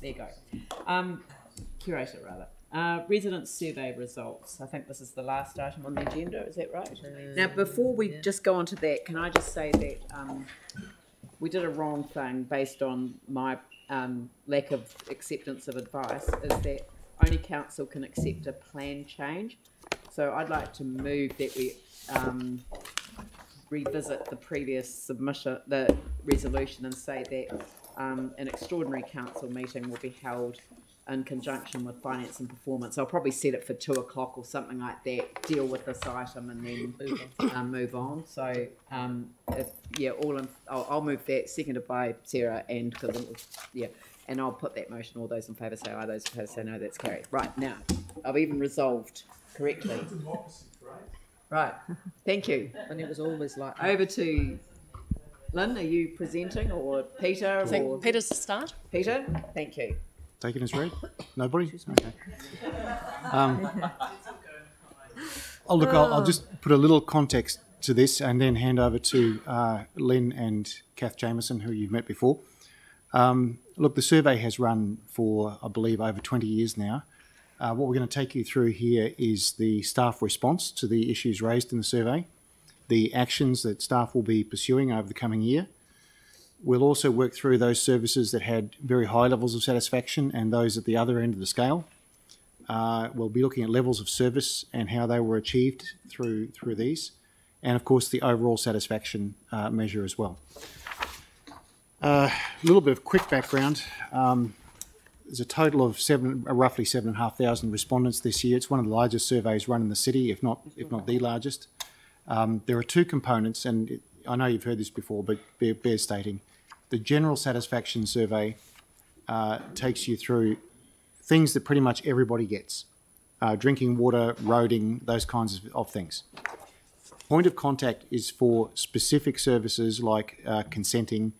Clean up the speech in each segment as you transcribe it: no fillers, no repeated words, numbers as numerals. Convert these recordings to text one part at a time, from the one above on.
there you go. Curator, rather. Resident survey results. I think this is the last item on the agenda, is that right? Now, before we just go on to that, can I just say that we did a wrong thing based on my lack of acceptance of advice, is that only council can accept a plan change. So I'd like to move that we revisit the previous submission, the resolution, and say that an extraordinary council meeting will be held in conjunction with finance and performance. I'll probably set it for 2 o'clock or something like that, deal with this item and then move on. So I'll move that, seconded by Sarah, and and I'll put that motion. All those in favour say aye, those opposed say no. That's carried. Right, now I've even resolved correctly. Right, thank you. And it was always like that. Over to Lynn, are you presenting, or Peter? I think Peter's the start. Peter, thank you. Take it as read? Nobody? Okay. I'll just put a little context to this and then hand over to Lynn and Kath Jameson, who you've met before. Look, the survey has run for, I believe, over 20 years now. What we're going to take you through here is the staff response to the issues raised in the survey, the actions that staff will be pursuing over the coming year. We'll also work through those services that had very high levels of satisfaction and those at the other end of the scale. We'll be looking at levels of service and how they were achieved through these, and of course the overall satisfaction measure as well. A little bit of quick background. There's a total of roughly 7,500 respondents this year. It's one of the largest surveys run in the city, if not the largest. There are 2 components, and I know you've heard this before, but bears stating. The general satisfaction survey takes you through things that pretty much everybody gets. Drinking water, roading, those kinds of things. Point of contact is for specific services like consenting,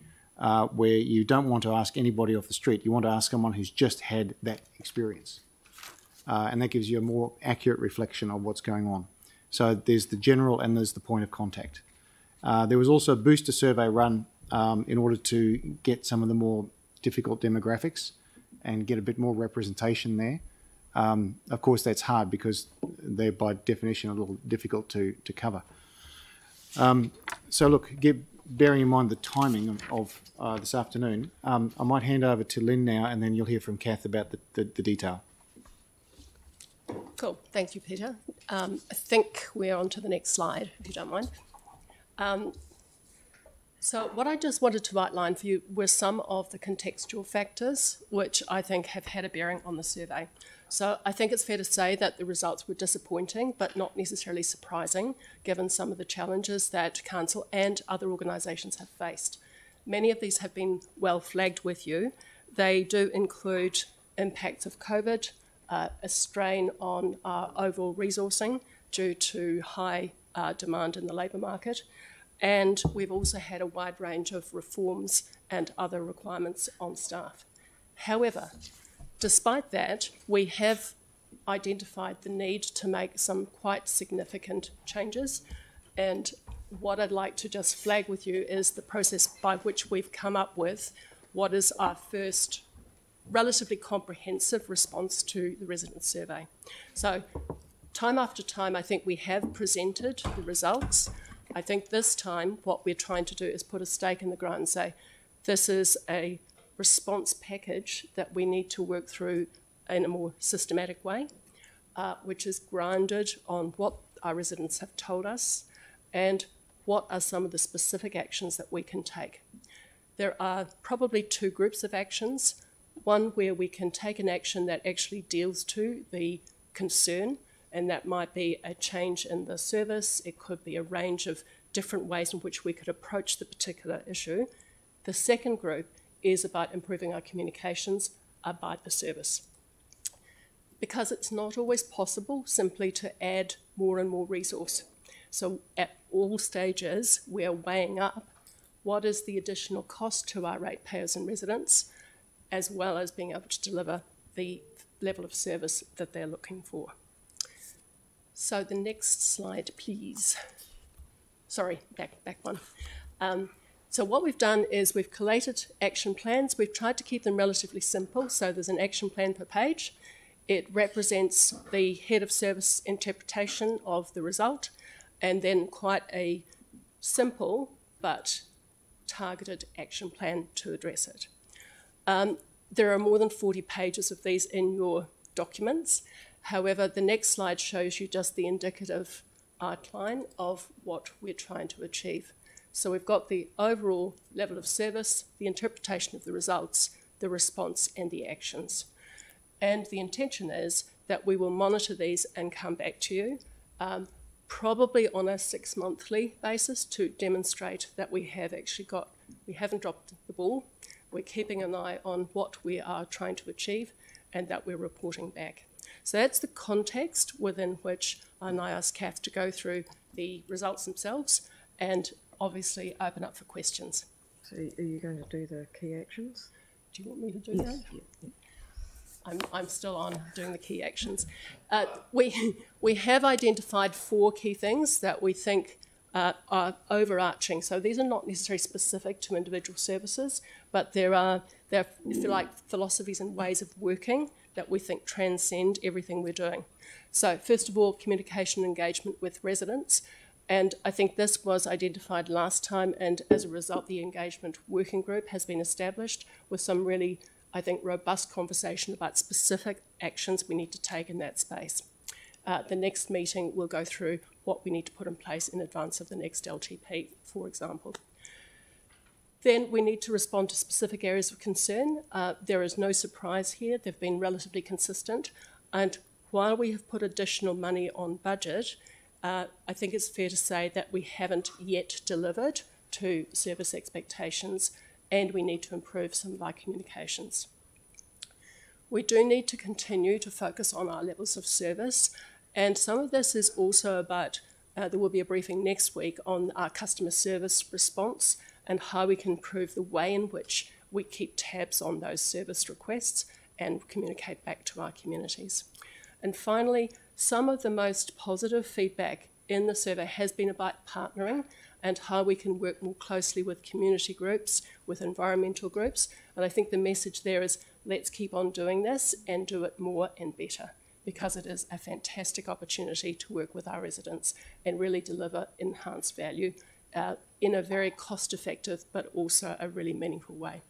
where you don't want to ask anybody off the street. You want to ask someone who's just had that experience. And that gives you a more accurate reflection of what's going on. So there's the general and there's the point of contact. There was also a booster survey run in order to get some of the more difficult demographics and get a bit more representation there. Of course, that's hard because they're by definition a little difficult to cover. So look, bearing in mind the timing of this afternoon, I might hand over to Lynn now, and then you'll hear from Kath about the detail. Cool, thank you, Peter. I think we're on to the next slide, if you don't mind. So what I just wanted to outline for you were some of the contextual factors which I think have had a bearing on the survey. So I think it's fair to say that the results were disappointing, but not necessarily surprising, given some of the challenges that Council and other organisations have faced. Many of these have been well flagged with you. They do include impacts of COVID, a strain on overall resourcing due to high demand in the labour market, and we've also had a wide range of reforms and other requirements on staff. However, despite that, we have identified the need to make some quite significant changes, and what I'd like to just flag with you is the process by which we've come up with what is our first relatively comprehensive response to the resident survey. So time after time, I think we have presented the results. I think this time what we're trying to do is put a stake in the ground and say, this is a response package that we need to work through in a more systematic way, which is grounded on what our residents have told us and what are some of the specific actions that we can take. There are probably 2 groups of actions. One where we can take an action that actually deals to the concern, and that might be a change in the service. It could be a range of different ways in which we could approach the particular issue. The second group is about improving our communications about the service. Because it's not always possible simply to add more and more resource. So at all stages, we are weighing up what is the additional cost to our ratepayers and residents, as well as being able to deliver the level of service that they're looking for. So the next slide, please. Sorry, back one. So what we've done is we've collated action plans. We've tried to keep them relatively simple, so there's an action plan per page. It represents the head of service interpretation of the result, and then quite a simple but targeted action plan to address it. There are more than 40 pages of these in your documents. However, the next slide shows you just the indicative outline of what we're trying to achieve. So we've got the overall level of service, the interpretation of the results, the response, and the actions. And the intention is that we will monitor these and come back to you, probably on a 6-monthly basis, to demonstrate that we haven't dropped the ball, we're keeping an eye on what we are trying to achieve, and that we're reporting back. So that's the context within which I now ask Kath to go through the results themselves and obviously open up for questions. So are you going to do the key actions? Do you want me to do that? Yeah. I'm still on doing the key actions. We have identified 4 key things that we think are overarching. So these are not necessarily specific to individual services, but they're, if you like, philosophies and ways of working that we think transcend everything we're doing. So first of all, communication and engagement with residents. And I think this was identified last time, and as a result, the engagement working group has been established with some really, I think, robust conversation about specific actions we need to take in that space. The next meeting will go through what we need to put in place in advance of the next LTP, for example. Then we need to respond to specific areas of concern. There is no surprise here. They've been relatively consistent. And while we have put additional money on budget, I think it's fair to say that we haven't yet delivered to service expectations, and we need to improve some of our communications. We do need to continue to focus on our levels of service, and some of this is also about, there will be a briefing next week on our customer service response and how we can improve the way in which we keep tabs on those service requests and communicate back to our communities. And finally, some of the most positive feedback in the survey has been about partnering and how we can work more closely with community groups, with environmental groups. And I think the message there is, let's keep on doing this and do it more and better, because it is a fantastic opportunity to work with our residents and really deliver enhanced value in a very cost-effective but also a really meaningful way.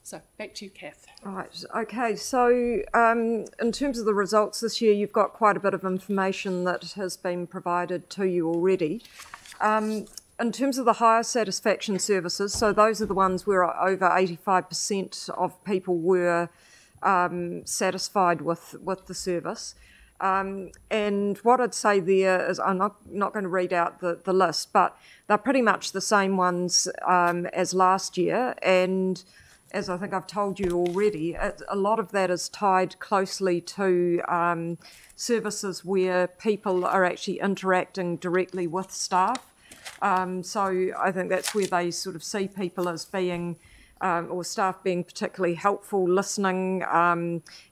So back to you, Kath. Right, okay, so in terms of the results this year, you've got quite a bit of information that has been provided to you already. In terms of the higher satisfaction services, so those are the ones where over 85% of people were satisfied with the service. And what I'd say there is, I'm not going to read out the list, but they're pretty much the same ones as last year. And as I think I've told you already, a lot of that is tied closely to services where people are actually interacting directly with staff. So I think that's where they sort of see people as being, or staff being particularly helpful, listening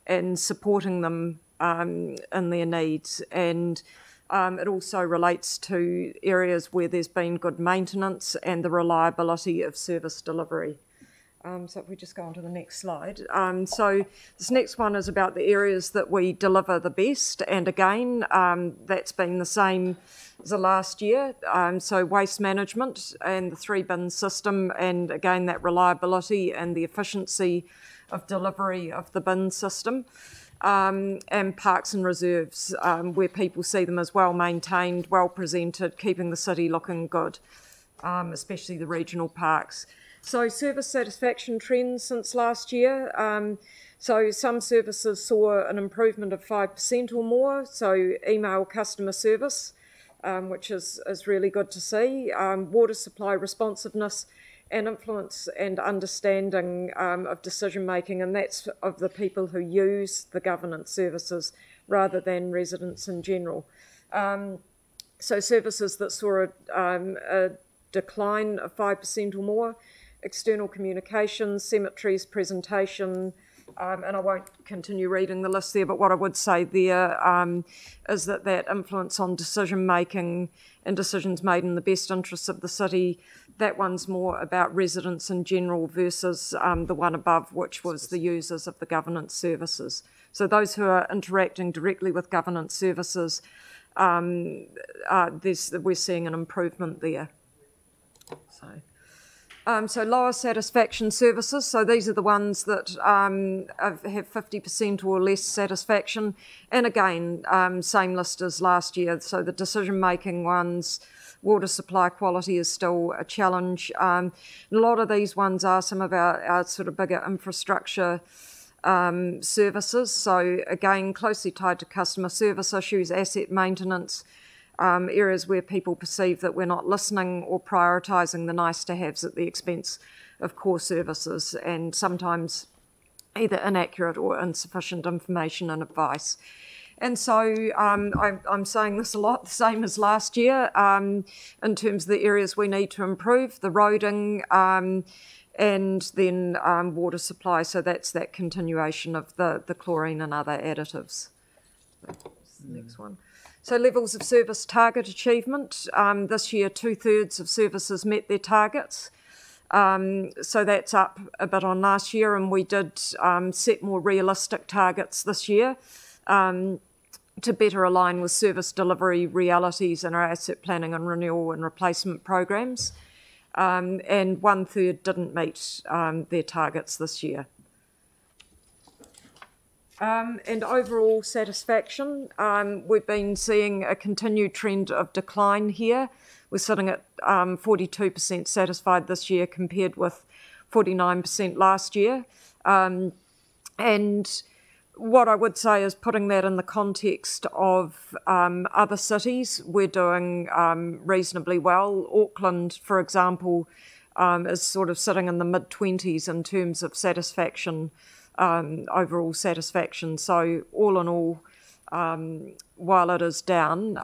and supporting them in their needs. And it also relates to areas where there's been good maintenance and the reliability of service delivery. So if we just go on to the next slide. So this next one is about the areas that we deliver the best. And again, that's been the same as the last year. So waste management and the 3-bin system, and again, that reliability and the efficiency of delivery of the bin system. And parks and reserves, where people see them as well maintained, well presented, keeping the city looking good, especially the regional parks. So service satisfaction trends since last year. So some services saw an improvement of 5% or more. So email customer service, which is really good to see. Water supply responsiveness and influence and understanding of decision making, and that's of the people who use the governance services rather than residents in general. So services that saw a decline of 5% or more. External communications, cemeteries, presentation, and I won't continue reading the list there, but what I would say there is that influence on decision making and decisions made in the best interests of the city that one's more about residents in general versus the one above, which was the users of the governance services. So those who are interacting directly with governance services, we're seeing an improvement there. So lower satisfaction services, so these are the ones that have 50% or less satisfaction. And again, same list as last year. So the decision-making ones, water supply quality is still a challenge. A lot of these ones are some of our sort of bigger infrastructure services. So again, closely tied to customer service issues, asset maintenance, areas where people perceive that we're not listening or prioritising the nice-to-haves at the expense of core services, and sometimes either inaccurate or insufficient information and advice. And so I'm saying this a lot, the same as last year, in terms of the areas we need to improve, the roading, and then water supply. So that's that continuation of the chlorine and other additives. That's the next one. So levels of service target achievement. This year, 2/3 of services met their targets. So that's up a bit on last year, and we did set more realistic targets this year to better align with service delivery realities in our asset planning and renewal and replacement programs. And 1/3 didn't meet their targets this year. And overall satisfaction, we've been seeing a continued trend of decline here. We're sitting at 42% satisfied this year compared with 49% last year. And what I would say is, putting that in the context of other cities, we're doing reasonably well. Auckland, for example, is sort of sitting in the mid-20s in terms of satisfaction, overall satisfaction. So all in all, while it is down,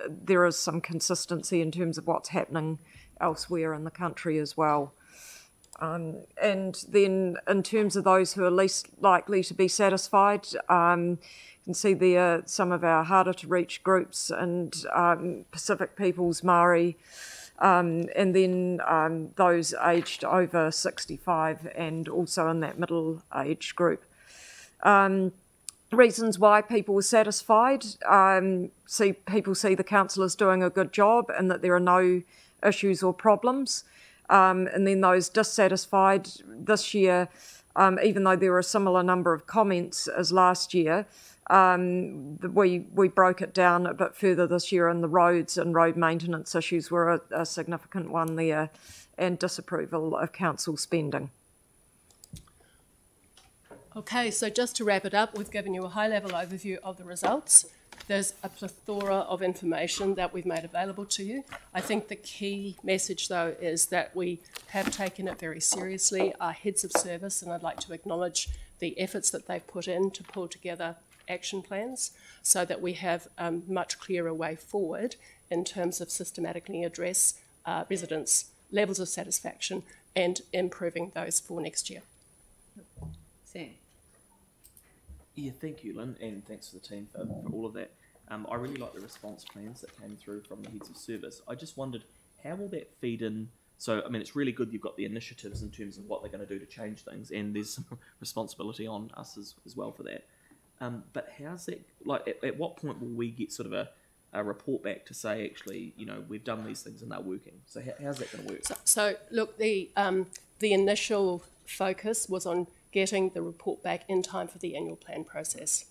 there is some consistency in terms of what's happening elsewhere in the country as well. And then in terms of those who are least likely to be satisfied, you can see there some of our harder to reach groups, and Pacific peoples, Māori, and then those aged over 65 and also in that middle age group. Reasons why people were satisfied, people see the council is doing a good job and that there are no issues or problems. And then those dissatisfied this year, even though there were a similar number of comments as last year, we broke it down a bit further this year, and the roads and road maintenance issues were a significant one there, and disapproval of council spending. Okay, so just to wrap it up, we've given you a high-level overview of the results. There's a plethora of information that we've made available to you. I think the key message, though, is that we have taken it very seriously. Our heads of service, and I'd like to acknowledge the efforts that they've put in to pull together action plans so that we have a much clearer way forward in terms of systematically address residents' levels of satisfaction and improving those for next year. Sam. Yeah, thank you, Lynn, and thanks to the team for all of that. I really like the response plans that came through from the heads of service. I just wondered, how will that feed in? So, I mean, it's really good you've got the initiatives in terms of what they're going to do to change things, and there's some responsibility on us as well for that. But how's that, like, at what point will we get sort of a report back to say, actually, you know, we've done these things and they're working? So how's that going to work? So look, the initial focus was on getting the report back in time for the annual plan process.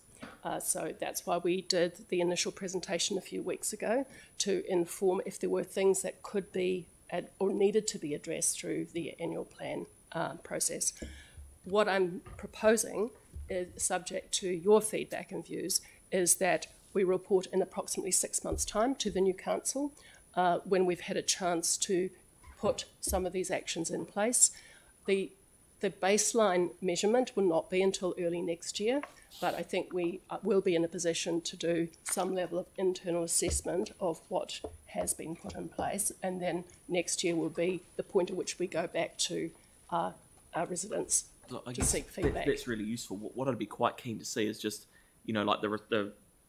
So that's why we did the initial presentation a few weeks ago, to inform if there were things that could be or needed to be addressed through the annual plan process. What I'm proposing, is subject to your feedback and views, is that we report in approximately 6 months' time to the new council when we've had a chance to put some of these actions in place. The baseline measurement will not be until early next year, but I think we will be in a position to do some level of internal assessment of what has been put in place, and then next year will be the point at which we go back to our residents to seek feedback. That's really useful. What I'd be quite keen to see is just, you know, like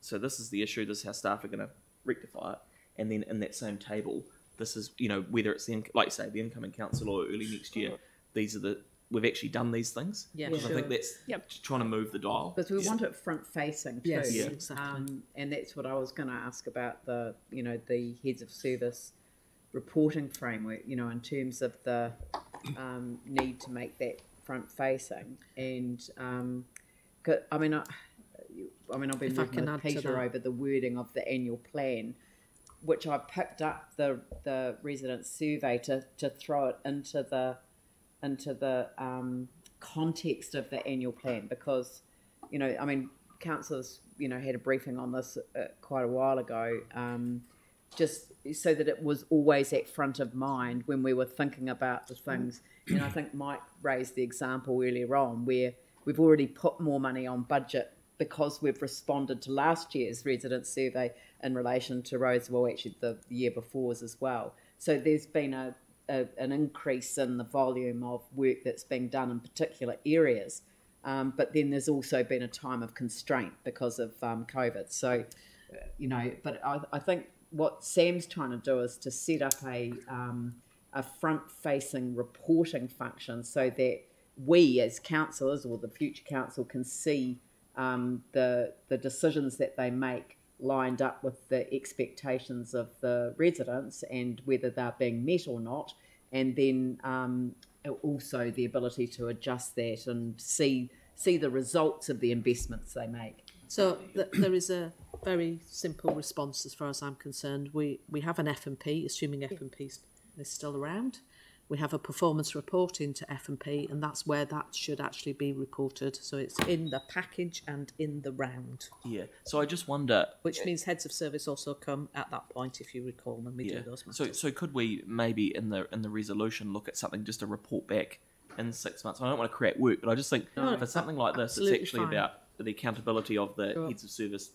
so this is the issue, this is how staff are going to rectify it, and then in that same table, this is, whether it's like you say, the incoming council or early next year, we've actually done these things. Yeah, Because I think that's trying to move the dial. Because we want it front facing too. Yes, Yeah. exactly. And that's what I was going to ask about the heads of service reporting framework, in terms of the need to make that front facing. And I've been working with Peter over the wording of the annual plan, which I picked up the resident survey to throw it into the context of the annual plan, because councillors had a briefing on this quite a while ago, just so that it was always at front of mind when we were thinking about the things. And I think Mike raised the example earlier on where we've already put more money on budget because we've responded to last year's resident survey in relation to roads, well, actually the year before's as well. So there's been an increase in the volume of work that's being done in particular areas, but then there's also been a time of constraint because of COVID. So, but I think what Sam's trying to do is to set up a front-facing reporting function so that we as councillors or the future council can see the decisions that they make lined up with the expectations of the residents and whether they're being met or not, and then also the ability to adjust that and see the results of the investments they make. So there is a very simple response as far as I'm concerned. We have an F&P, assuming F&P is still around. We have a performance report into F&P, and that's where that should actually be reported. So it's in the package and in the round. Yeah. So I just wonder, which means heads of service also come at that point, if you recall, when we do those matters. So could we maybe in the resolution look at something, just a report back in 6 months? I don't want to create work, but I just think for something like this, it's actually about the accountability of the heads of service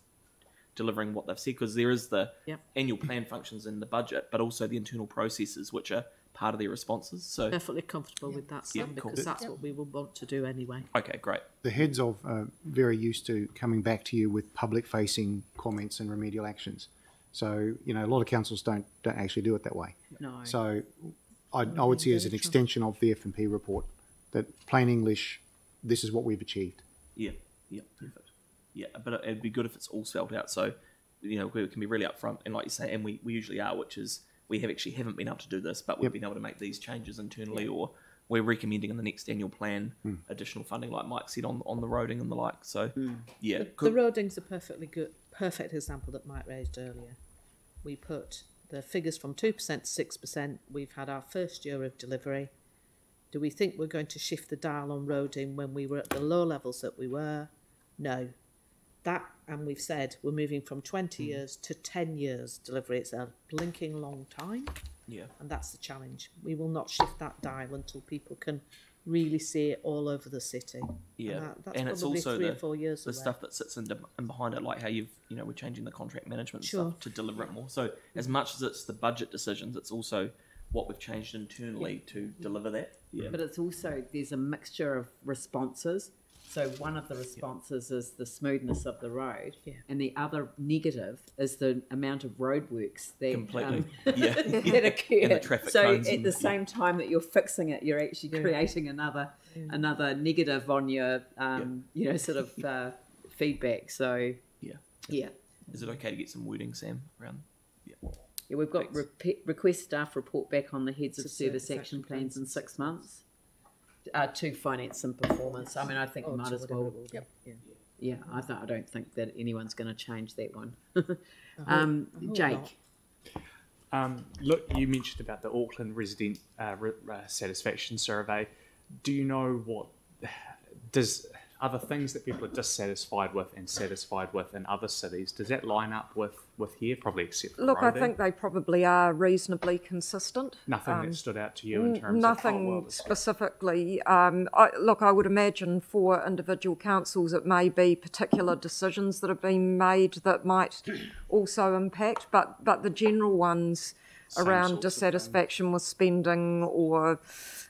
delivering what they've said, because there is the annual plan functions in the budget, but also the internal processes which are part of their responses. So perfectly comfortable with that, Sam, because that's what we will want to do anyway. Okay, great. The heads of are very used to coming back to you with public-facing comments and remedial actions. So, a lot of councils don't actually do it that way. No. So I would see it as an extension of the F&P report, that plain English, this is what we've achieved. Yeah, perfect. Yeah, but it'd be good if it's all spelled out, so, we can be really upfront, and like you say, and we usually are, which is, we haven't been able to do this, but we've been able to make these changes internally, or we're recommending in the next annual plan additional funding, like Mike said, on the roading and the like. So, The roading's a perfect example that Mike raised earlier. We put the figures from 2% to 6%. We've had our first year of delivery. Do we think we're going to shift the dial on roading when we were at the low levels that we were? No. And we've said we're moving from 20 years to 10 years delivery. It's a blinking long time. Yeah. And that's the challenge. We will not shift that dial until people can really see it all over the city. Yeah. That's and it's probably also 3 or 4 years the away. stuff that sits in behind it, like how we're changing the contract management stuff to deliver it more. So as much as it's the budget decisions, it's also what we've changed internally to deliver that. Yeah. But it's also, there's a mixture of responses. So one of the responses is the smoothness of the road, and the other negative is the amount of roadworks that that occur. And the traffic so cones at the same time that you're fixing it, you're actually creating another negative on your sort of feedback. So yeah. Is it okay to get some wording, Sam, around? Yeah, we've got request staff report back on the heads of service action plans in 6 months. To finance and performance. I mean, I think might as well. Yeah, I don't think that anyone's going to change that one. Jake. Look, you mentioned about the Auckland resident satisfaction survey. Do you know are the things that people are dissatisfied with and satisfied with in other cities, does that line up with here, probably except for Look, roading? I think they probably are reasonably consistent. Nothing that stood out to you in terms nothing of... specifically. I would imagine for individual councils it may be particular decisions that have been made that might also impact, but the general ones around dissatisfaction with spending, or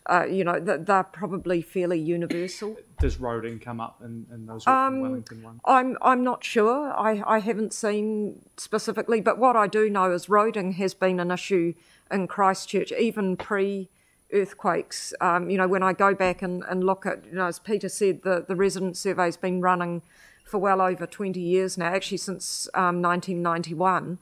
they're probably fairly universal. Does roading come up in those Wellington ones? I'm not sure. I haven't seen specifically, but what I do know is roading has been an issue in Christchurch even pre-earthquakes. When I go back and look at, as Peter said, the resident survey's been running for well over 20 years now, actually since 1991.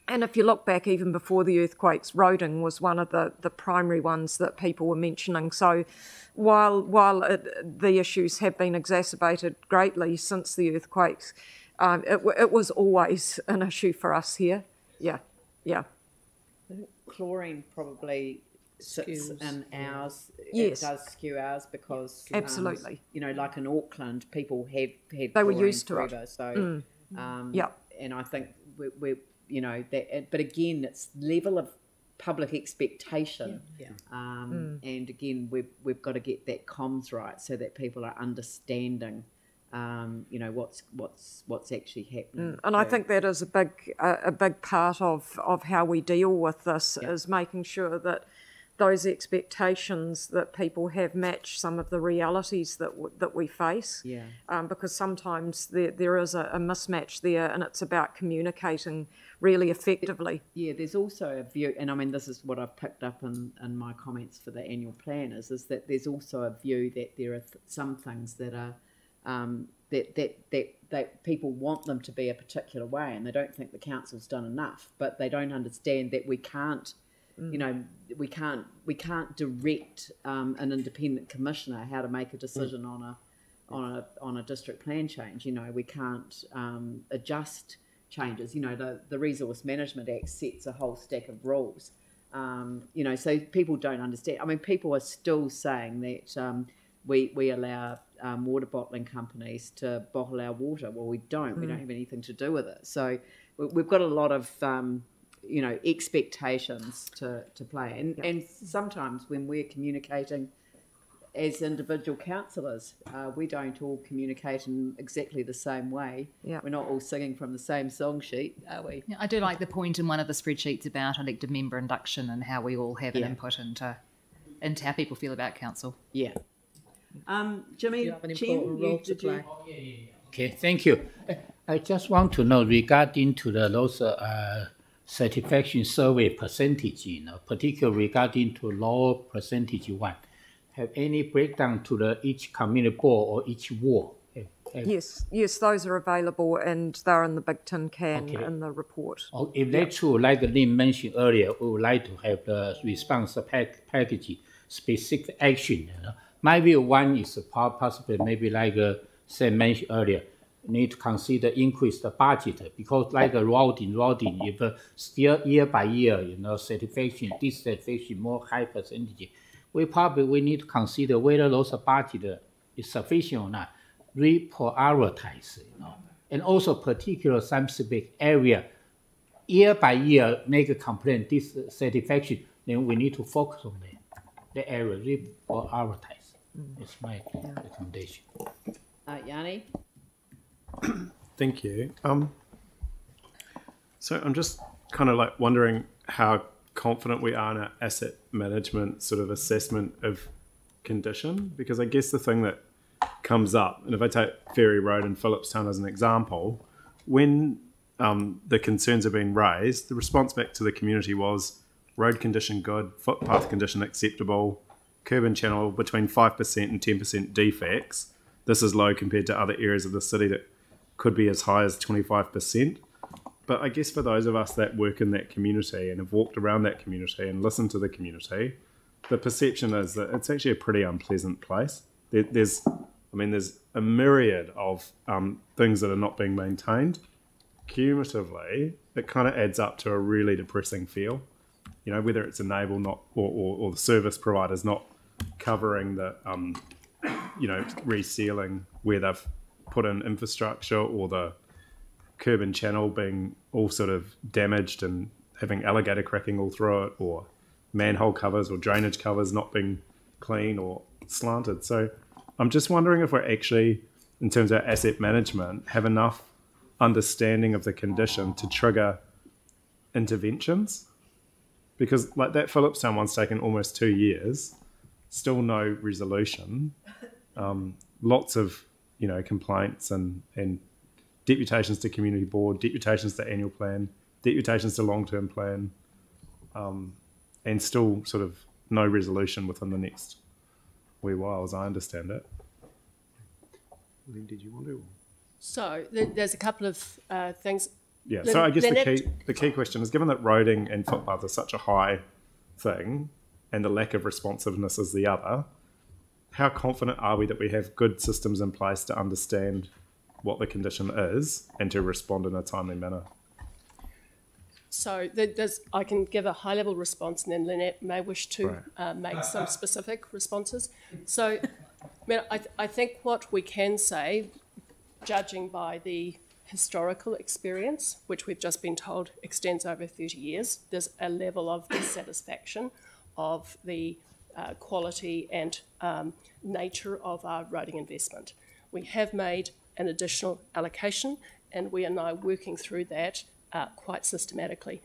And if you look back even before the earthquakes, roading was one of the primary ones that people were mentioning. So while the issues have been exacerbated greatly since the earthquakes, it was always an issue for us here. Yeah. Chlorine probably sits in ours. Yes. It does skew ours because absolutely. Like in Auckland, people have had they were chlorine used to forever, it. So and I think we're that. But again, it's level of public expectation. And again, we've got to get that comms right so that people are understanding. What's actually happening. And I think that is a big part of how we deal with this is making sure that those expectations that people have match some of the realities that we face. Because sometimes there is a mismatch there, and it's about communicating really effectively. There's also a view, and I mean this is what I've picked up in my comments for the annual plan is that there's also a view that there are some things that are that people want them to be a particular way, and they don't think the council's done enough, but they don't understand that we can't, we can't direct an independent commissioner how to make a decision on a district plan change. We can't adjust changes. The Resource Management Act sets a whole stack of rules. So people don't understand. I mean, people are still saying that we allow water bottling companies to bottle our water. Well, we don't. We don't have anything to do with it. So we've got a lot of expectations to play, and sometimes when we're communicating as individual councillors, we don't all communicate in exactly the same way. We're not all singing from the same song sheet, are we? I do like the point in one of the spreadsheets about elected member induction and how we all have an input into how people feel about council. Jimmy, you have an important role to play. Okay, thank you. I just want to know regarding to those satisfaction survey percentage, particularly regarding to low percentage one, have any breakdown to each community board or each ward? Yes, those are available, and they're in the big tin can in the report. If that's true, like Lynn mentioned earlier, we would like to have the response package, specific action. Maybe one is possible, maybe like Sam mentioned earlier, need to consider increase the budget, because like roading, if still year by year, satisfaction, dissatisfaction, more high percentage, we need to consider whether those budget is sufficient or not, reprioritize, and also particular some specific area, year by year make a complaint, dissatisfaction, then we need to focus on the area, reprioritize. It's my recommendation. Yanni? Thank you. So I'm just kind of like wondering how confident we are in our asset management sort of assessment of condition, because I guess the thing that comes up, and if I take Ferry Road and Phillipstown as an example, when the concerns have been raised, the response back to the community was road condition good, footpath condition acceptable, curb and channel between 5% and 10% defects. This is low compared to other areas of the city that could be as high as 25%. But I guess for those of us that work in that community and have walked around that community and listened to the community, the perception is that it's actually a pretty unpleasant place. There's a myriad of things that are not being maintained. Cumulatively, it kind of adds up to a really depressing feel. Whether it's a neighbour not or the service providers not covering the resealing where they've put in infrastructure, or the curb and channel being all sort of damaged and having alligator cracking all through it, or manhole covers or drainage covers not being clean or slanted. So I'm just wondering if we're actually, in terms of our asset management, have enough understanding of the condition to trigger interventions. Because like that Phillipstown one's taken almost 2 years, still no resolution. Lots of, complaints and deputations to community board, deputations to annual plan, deputations to long-term plan, and still sort of no resolution within the next wee while, as I understand it. Lynn, did you want to? So there's a couple of things. Yeah, so I guess the key question is, given that roading and footpaths are such a high thing and the lack of responsiveness is the other, how confident are we that we have good systems in place to understand what the condition is and to respond in a timely manner? So I can give a high-level response, and then Lynette may wish to make some specific responses. So I think what we can say, judging by the historical experience, which we've just been told extends over 30 years, there's a level of dissatisfaction of the quality and nature of our roading investment. We have made an additional allocation, and we are now working through that quite systematically.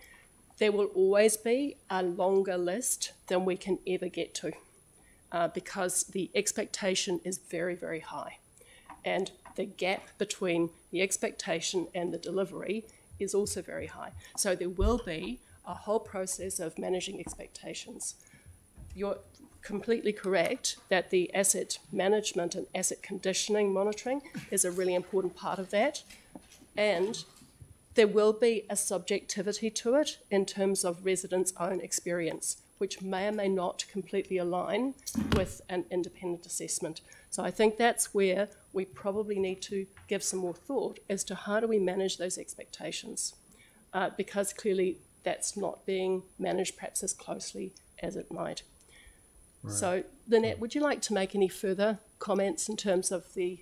There will always be a longer list than we can ever get to because the expectation is very, very high. And the gap between the expectation and the delivery is also very high. So there will be a whole process of managing expectations. You're completely correct that the asset management and asset conditioning monitoring is a really important part of that. And there will be a subjectivity to it in terms of residents' own experience, which may or may not completely align with an independent assessment. So I think that's where we probably need to give some more thought as to how do we manage those expectations, because clearly that's not being managed perhaps as closely as it might. Right. So Lynette, would you like to make any further comments in terms of the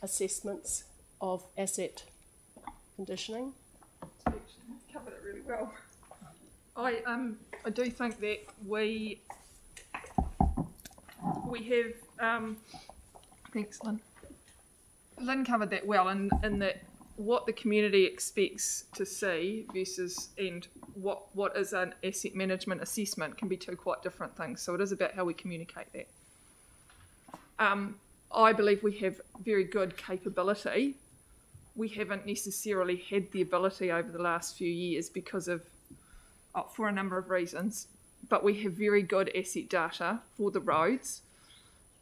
assessments of asset conditioning? Covered it really well. I do think that we have thanks, Lynn. Lynn covered that well in that what the community expects to see versus and what is an asset management assessment can be two quite different things. So it is about how we communicate that. I believe we have very good capability. We haven't necessarily had the ability over the last few years because of, for a number of reasons, but we have very good asset data for the roads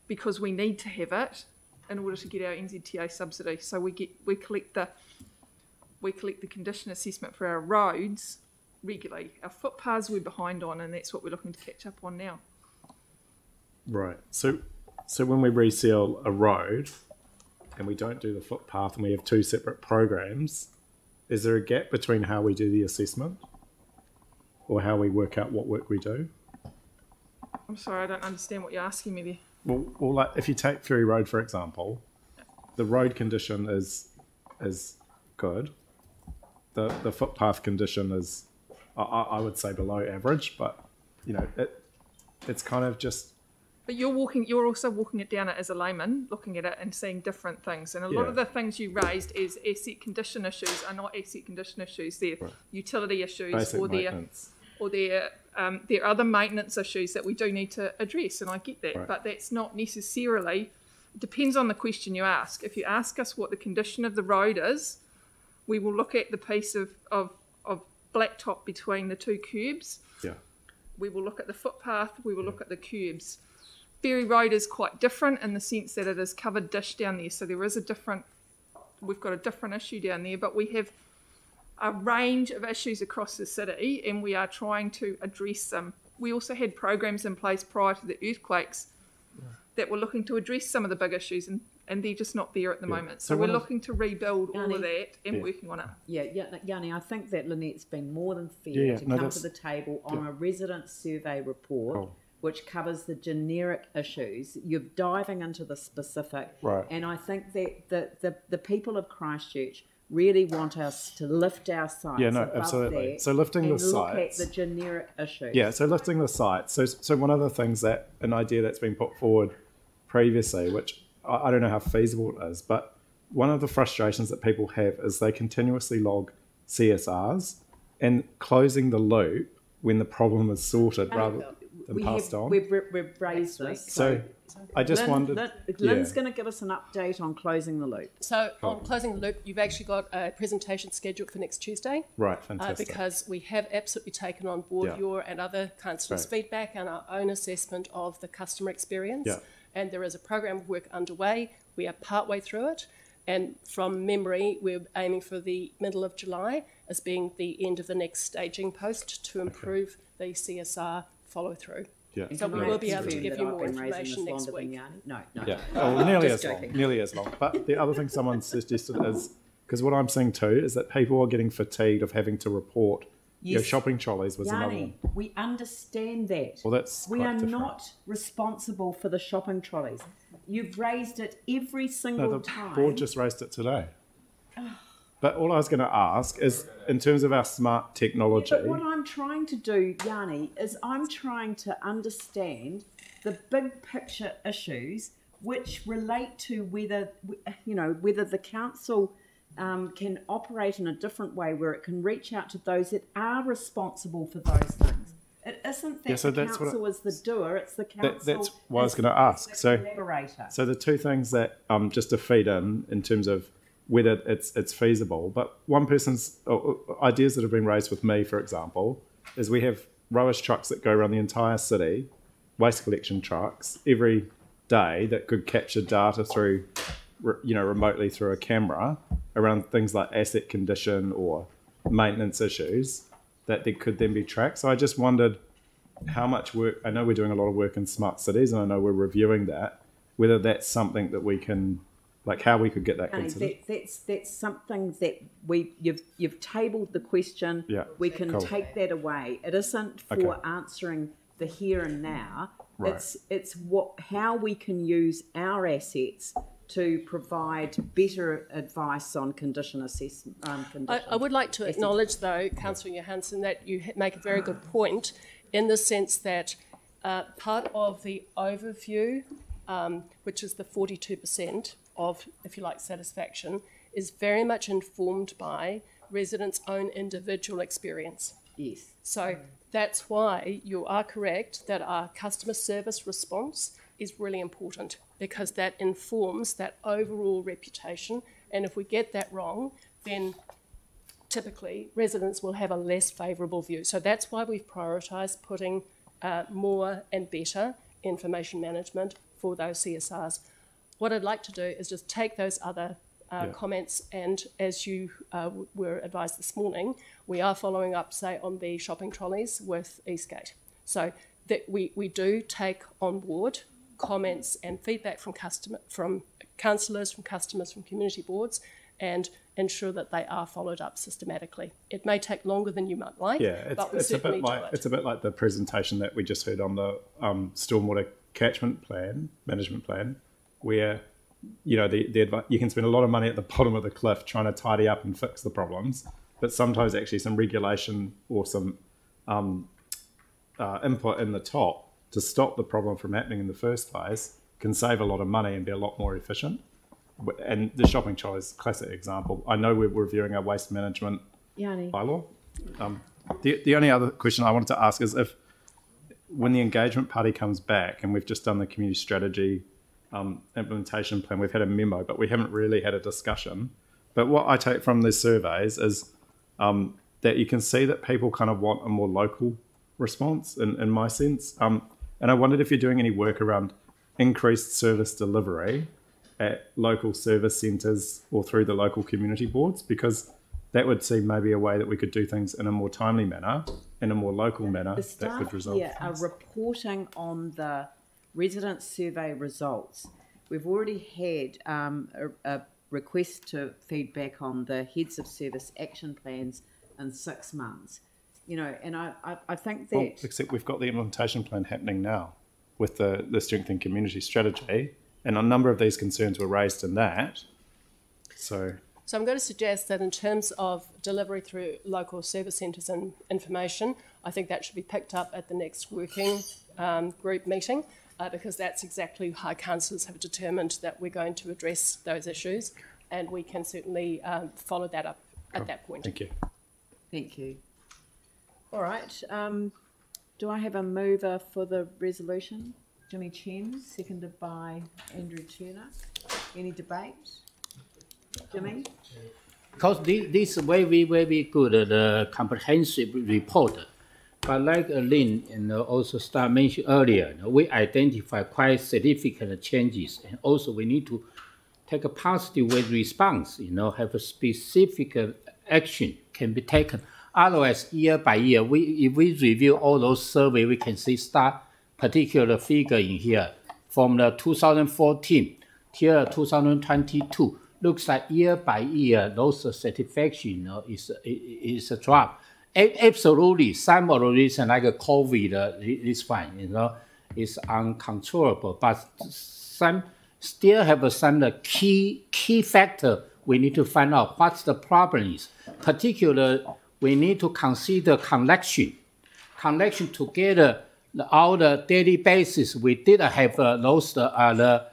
because we need to have it in order to get our NZTA subsidy. So we collect the condition assessment for our roads regularly. Our footpaths we're behind on, and that's what we're looking to catch up on now. Right. So when we reseal a road and we don't do the footpath and we have two separate programs, is there a gap between how we do the assessment or how we work out what work we do? I'm sorry, I don't understand what you're asking me there. Well, like if you take Ferry Road, for example, the road condition is good. The footpath condition is, I would say, below average, but it's kind of just. But you're also walking it down as a layman, looking at it and seeing different things. And a lot of the things you raised as asset condition issues are not asset condition issues. They're utility issues, basic maintenance. There are other maintenance issues that we do need to address, and I get that. But that's not necessarily. It depends on the question you ask. If you ask us what the condition of the road is, we will look at the piece of blacktop between the two curbs. Yeah. We will look at the footpath. We will look at the curbs. Ferry Road is quite different in the sense that it is covered dish down there, so there is we've got a different issue down there, but we have a range of issues across the city and we are trying to address them. We also had programs in place prior to the earthquakes that were looking to address some of the big issues, and they're just not there at the moment. So we're looking to rebuild all of that and working on it. Yeah, Yanni, I think that Lynette's been more than fair to come to the table on a resident survey report which covers the generic issues. You're diving into the specific. Right. And I think that the people of Christchurch really want us to lift our sights above absolutely. That So lifting and the look sights. at the generic issues. Yeah, so lifting the sights. So one of the things an idea that's been put forward previously, which I don't know how feasible it is, but one of the frustrations that people have is they continuously log CSRs, and closing the loop when the problem is sorted rather than passed on. We've raised this. So I just wondered. Lynn's going to give us an update on closing the loop. So on closing the loop, you've actually got a presentation scheduled for next Tuesday. Right, fantastic. Because we have absolutely taken on board your and other councillors' feedback and our own assessment of the customer experience. Yeah. And there is a program of work underway. We are partway through it. And from memory, we're aiming for the middle of July as being the end of the next staging post to improve the CSR follow-through. Yeah. So we will be able to give you more information next week. No. Yeah, oh, nearly as long. But the other thing someone suggested is, because what I'm seeing too is that people are getting fatigued of having to report. Yes. Shopping trolleys was another Yanni, one. we understand that. Well, that's we quite are different. not responsible for the shopping trolleys. You've raised it every single No, the time. board just raised it today. But all I was going to ask is, in terms of our smart technology. But what I'm trying to do, Yanni, is I'm trying to understand the big picture issues which relate to whether the council can operate in a different way where it can reach out to those that are responsible for those things. It isn't that the council is the doer; it's the council. That's what I was going to ask. So the two things that just to feed in terms of whether it's feasible. But one person's ideas that have been raised with me, for example, is we have rowers trucks that go around the entire city, waste collection trucks, every day that could capture data through, remotely through a camera around things like asset condition or maintenance issues that they could then be tracked. So I just wondered how much work, I know we're doing a lot of work in smart cities and I know we're reviewing that, whether that's something that we can, like how we could get that considered. That's something that you've tabled the question. Yeah, we can take that away. It isn't for answering the here and now. Right. It's how we can use our assets to provide better advice on condition assessment. I would like to acknowledge, though, Councillor Johansson, that you make a very good point in the sense that part of the overview, which is the 42% of, if you like, satisfaction, is very much informed by residents' own individual experience. Yes. So that's why you are correct that our customer service response is really important, because that informs that overall reputation. And if we get that wrong, then typically residents will have a less favourable view. So that's why we've prioritised putting more and better information management for those CSRs. What I'd like to do is just take those other comments, and as you were advised this morning, we are following up, say, on the shopping trolleys with Eastgate. So that we do take on board comments and feedback from councillors, from customers, from community boards, and ensure that they are followed up systematically. It may take longer than you might like, but we certainly do it. It's a bit like the presentation that we just heard on the stormwater catchment plan, management plan, where you can spend a lot of money at the bottom of the cliff trying to tidy up and fix the problems, but sometimes actually some regulation or some input in the top to stop the problem from happening in the first place can save a lot of money and be a lot more efficient. And the shopping trolley is a classic example. I know we're reviewing our waste management bylaw. The only other question I wanted to ask is if, when the engagement party comes back, and we've just done the community strategy implementation plan, we've had a memo, but we haven't really had a discussion. But what I take from these surveys is that you can see that people kind of want a more local response, in my sense. And I wondered if you're doing any work around increased service delivery at local service centres or through the local community boards, because that would seem maybe a way that we could do things in a more timely manner, in a more local manner, that could resolve things. Are reporting on the resident survey results. We've already had a request to feedback on the heads of service action plans in 6 months. And I think that... Well, except we've got the implementation plan happening now with the strengthened community strategy, and a number of these concerns were raised in that. So I'm going to suggest that in terms of delivery through local service centres and information, I think that should be picked up at the next working group meeting, because that's exactly how councillors have determined that we're going to address those issues, and we can certainly follow that up at that point. Thank you. Thank you. All right. Do I have a mover for the resolution? Jimmy Chen, seconded by Andrew Turner. Any debate? Jimmy? Because this very good comprehensive report. But like Lynn and also Star mentioned earlier, we identify quite significant changes, and also we need to take a positive way response. Have a specific action can be taken. Otherwise, year by year, if we review all those surveys, we can see particular figure in here from the 2014 till 2022. Looks like year by year, those satisfaction is a drop. Absolutely, some of the reason like COVID is fine, it's uncontrollable, but some still have some key factor we need to find out what's the problem is. Particularly, we need to consider connection together. All the daily basis we did have those the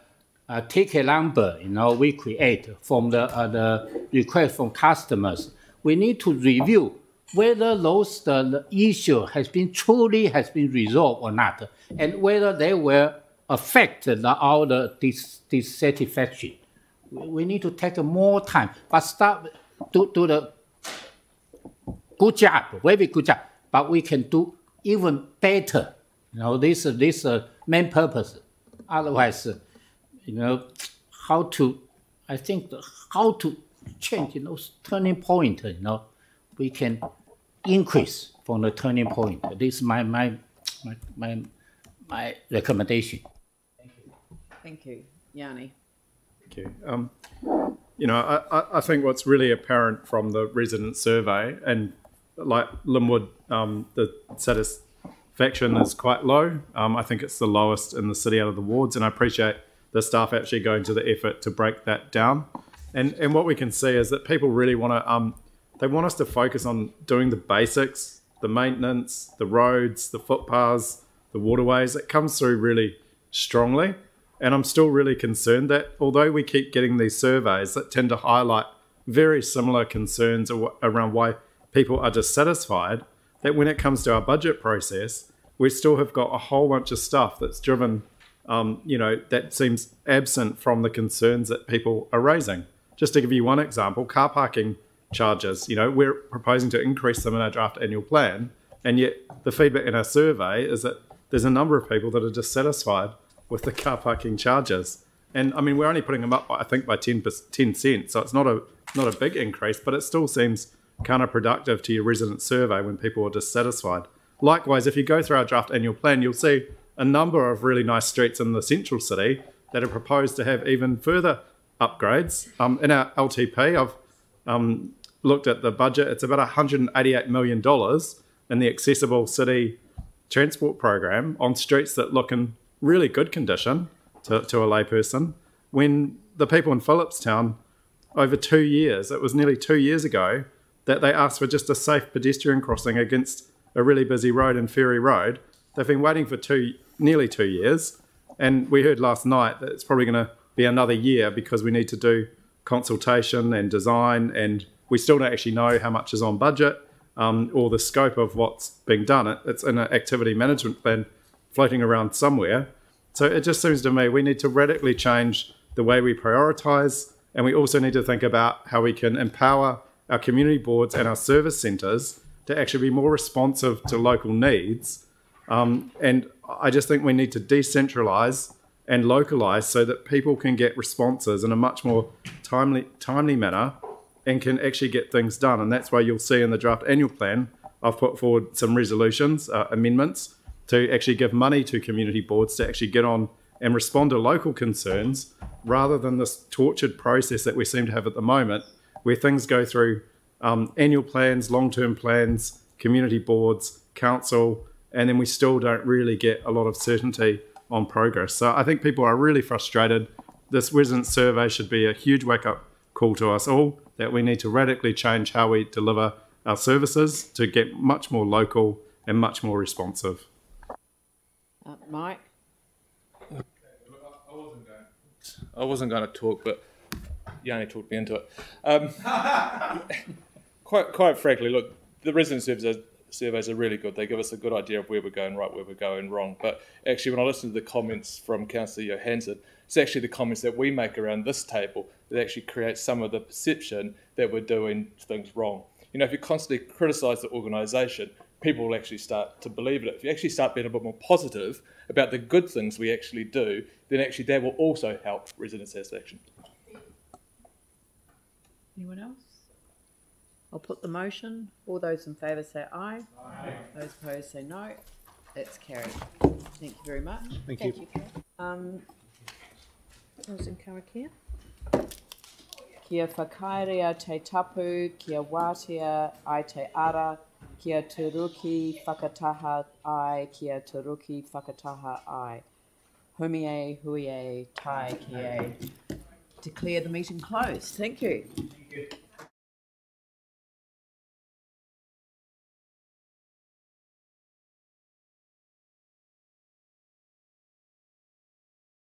ticket number we create from the request from customers. We need to review whether those the issue has been resolved or not, and whether they will affect all the dissatisfaction. We need to take more time, but start do the good job, very good job. But we can do even better. This main purpose. Otherwise, how to change those turning point. We can increase from the turning point. This is my recommendation. Thank you, Yanni. Thank you. I think what's really apparent from the resident survey, and like Linwood, the satisfaction is quite low. I think it's the lowest in the city out of the wards, and I appreciate the staff actually going to the effort to break that down. And what we can see is that people really want to, they want us to focus on doing the basics, the maintenance, the roads, the footpaths, the waterways. It comes through really strongly. And I'm still really concerned that although we keep getting these surveys that tend to highlight very similar concerns around why people are dissatisfied, that when it comes to our budget process, we still have got a whole bunch of stuff that's driven, that seems absent from the concerns that people are raising. Just to give you one example, car parking charges, we're proposing to increase them in our draft annual plan, and yet the feedback in our survey is that there's a number of people that are dissatisfied with the car parking charges. And I mean, we're only putting them up, I think, by 10 cents. So it's not a big increase, but it still seems counterproductive to your resident survey when people are dissatisfied. Likewise, if you go through our draft annual plan, you'll see a number of really nice streets in the central city that are proposed to have even further upgrades. In our LTP, I've looked at the budget. It's about $188 million in the accessible city transport program on streets that look in really good condition to a layperson, when the people in Phillipstown over 2 years, it was nearly 2 years ago, that they asked for just a safe pedestrian crossing against a really busy road in Ferry Road. They've been waiting for nearly 2 years, and we heard last night that it's probably going to be another year because we need to do consultation and design, and we still don't actually know how much is on budget or the scope of what's being done. It's in an activity management plan floating around somewhere. So it just seems to me we need to radically change the way we prioritise, and we also need to think about how we can empower our community boards and our service centres to actually be more responsive to local needs. And I just think we need to decentralise and localise so that people can get responses in a much more timely manner and can actually get things done. And that's why you'll see in the draft annual plan, I've put forward some resolutions, amendments, to actually give money to community boards to actually get on and respond to local concerns, rather than this tortured process that we seem to have at the moment, where things go through annual plans, long-term plans, community boards, council, and then we still don't really get a lot of certainty on progress. So I think people are really frustrated. This resident survey should be a huge wake-up call to us all, that we need to radically change how we deliver our services to get much more local and much more responsive. Mike? I wasn't going to talk, but Yanni talked me into it. Quite frankly, look, the resident surveys surveys are really good. They give us a good idea of where we're going right, where we're going wrong. But actually, when I listen to the comments from Councillor Johansson, it's actually the comments that we make around this table that actually create some of the perception that we're doing things wrong. You know, if you constantly criticise the organisation, people will actually start to believe it. If you actually start being a bit more positive about the good things we actually do, then actually that will also help resident satisfaction. Anyone else? I'll put the motion. All those in favour say aye. Aye. Those opposed say no. That's carried. Thank you very much. Thank you. Closing karakia. Kia whakairea te tapu, kia wātea ai te ara, kia turuki whakataha ai, kia turuki whakataha ai. Humie, huie, tai, kie. Declare the meeting closed. Thank you.